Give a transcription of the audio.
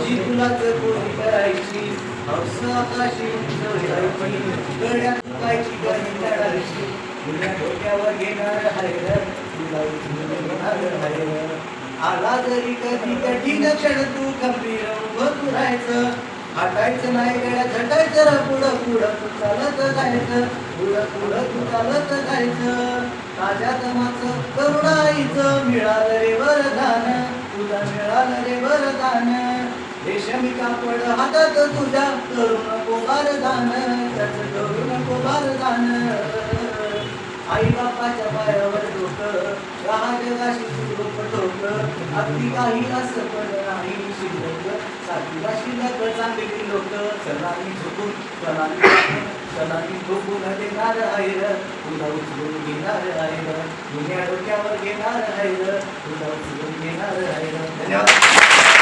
तुझी तुलाच कोणी करायची हौस आकाशी उंचवायची गड्यात चुकायची गणी लढायची तुझ्या डोक्यावर घेणार हायर तुला उचलून घेणार हायर आला जरी कधी कठीण क्षण तू गंभीर उभं राहायचं हटायचं नाही गड्या झटायचं रा पुढं पुढं तू चालत जायचं पुढं पुढं तू चालत जायचं ताज्या दमाचं करुणाईचं मिळालं रे वरदान तुला मिळालं रे वरदान रेशमी कापड हातात तुझ्या करू नको बारदान त्याचं करू नको बारदान आई बापाच्या पायावर डोकं राहा जगाशी सुरूप ठोक अगदी काही असं पण नाही शिल्लक साथीला शिल्लक चांगली लोक सणानी झोपून सणानी झोपून देणार आहे तुला उचलून घेणार आहे दुनिया डोक्यावर घेणार आहे तुला उचलून घेणार आहे धन्यवाद.